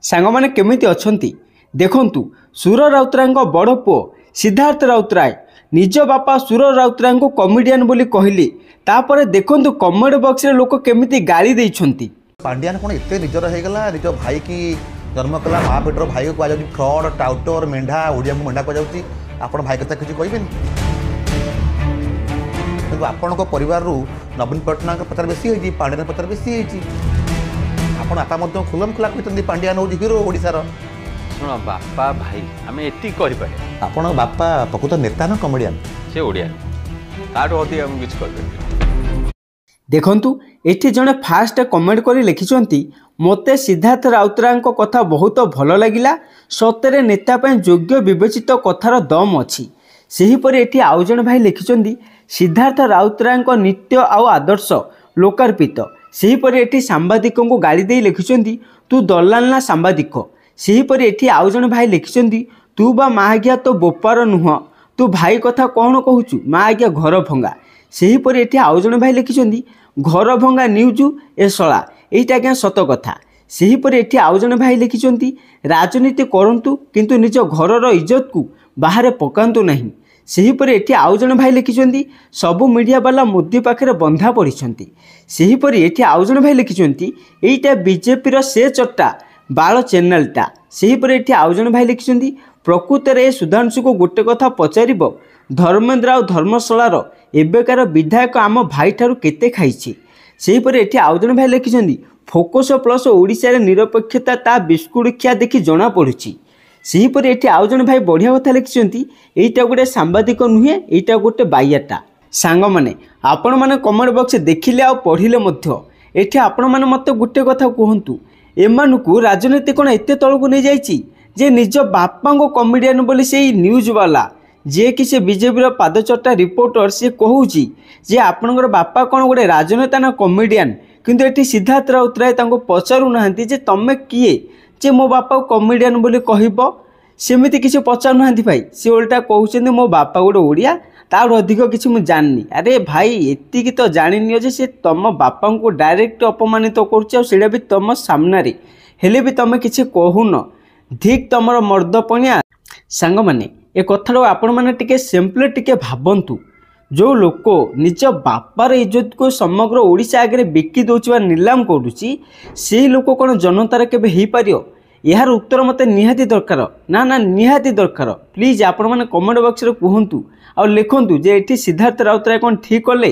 सांगमाने केमिति अछंती देखंतु सुर राउतराय बड़ पुओ सिद्धार्थ राउतराय निज बापा सुर राउतराय को कॉमेडियन बोली कहले तापर देखंतु कमेंट बॉक्स रे लोक केमिति गाली देइछंती। पांड्यान कोन एते निजर हो गला निज भाई की जन्म कला माँ पेटर भाई को आज फ्रड टाउटर मेढा ओडिया को मेढा कहुची आपण भाई कथा किसी कहबेनि किंतु आपण को परिवार रु नवीन पट्टनायक प्रचार बेसी होई पांड्यान प्रचार बेसी होई आपण आपा मध्य खुलम खुला कहते पांड्यान हो हिरो ओडिसार शुण बापा भाई आम एति करें आपण बापा प्रकृत नेता न कमेडियन से ओडिया ताठू अधिक आम किसी कर देखंतु एठी जणे फास्ट कमेंट करी लिखिछंती मोते सिद्धार्थ राउतराय कथा बहुत भल लगिला सतरे नेता पे योग्य विवेचित कथार दम अछि। सेहीपरि एठी आउ जणे भाई लिखिछंती सिद्धार्थ राउतराय नित्य आउ आदर्श लोकार्पित। सेहीपरि एठी सांबादिकों को गाली दे लिखिछंती तू दलाल ना सांबादिक। सेहीपरि एठी आउ जणे भाई लिखिछंती तू बा मागिया तो बोपार नुह तू भाई कथा कौन कहूचु मागिया घर भंगा। सेहीपरि एठी आउ जणे भाई लिखिछंती घर भंगा न्यूज ए शला एटा क्या सत कथा। सेहीपरि एठी आउ जणे भाई लिखिछंती राजनीति करंतु किंतु निज घरर इज्जत को बाहर पकांतु नहीं। सेहीपरि एठी आउ जणे भाई लिखिछंती सबु मीडिया वाला मोदी पाखरे बंधा पड़िछंती। सेहीपरि एठी आउ जणे भाई लिखिछंती एटा बीजेपी रो से चट्टा बाल चैनलटा। सेहीपरि एठी आउ जणे भाई लिखिछंती प्रकृत रे सुधांशु को गोटे कथा पचारिबो धर्मेंद्र आ धर्मशालार एबेकार विधायक आम भाई ठारू केते खाइछि। सेहीपरि एठी आउ जणे भाई लिखिछंती फोकस प्लस ओडिशा रे निरपेक्षता ता बिस्कुट खिया देखि जणा पड़ुछि। सेहीपरि एठी आउ जणे भाई बढ़िया कथा लिखिछंती एइटा गोटे सांबादिक नुहे एइटा गोटे बाइयाटा। सांग माने आपण माने कमेंट बॉक्स देखिले आ पढ़िले मध्य एठी आपण माने मते गोटे कथा कहंतु एमानुकु राजनीति कोन एते तळकु नै जाईछि जे निज बापा को कॉमेडियन बोली से न्यूज वाला जे कि से बीजेपी पादचट्टा रिपोर्टर से कहूची जे आपणकर बापा कौन गोटे राजनेता ना कॉमेडियन किंतु एठी सिद्धार्थ राउतराय तांको पचारू नाहंती जे तमे किए जे मो बापा को कॉमेडियन बोली कहबो सेमिति किसी पचारू नाहंती भाई से उल्टा कहउछन्ती मो बापा गोटे ओडिया तार अधिक किसी मु जाननी। अरे भाई एतिकी तो जानिनियो जे से तम बापा को डायरेक्ट अपमानित तो करूछ और सेडा भी तम सामना रे हेले भी तमे किसी कहून ठीक तमर मर्द पणिया। सांग माने ए कथा आपण मैंने टिके सिंपल टिके भावंतु जो लोक निज बापार इज्जत को समग्र ओडिशा आगे बिकी दौर नीलाम करुच्ची से लोक कौन जनतार केबे हो पारियो यार उत्तर मते निहाती दरकार ना ना निहाती दरकार। प्लीज आपण मैंने कमेंट बॉक्स रे कहंतु आ लिखंतु जे एठी सिद्धार्थ राउतराय कौन ठीक कले।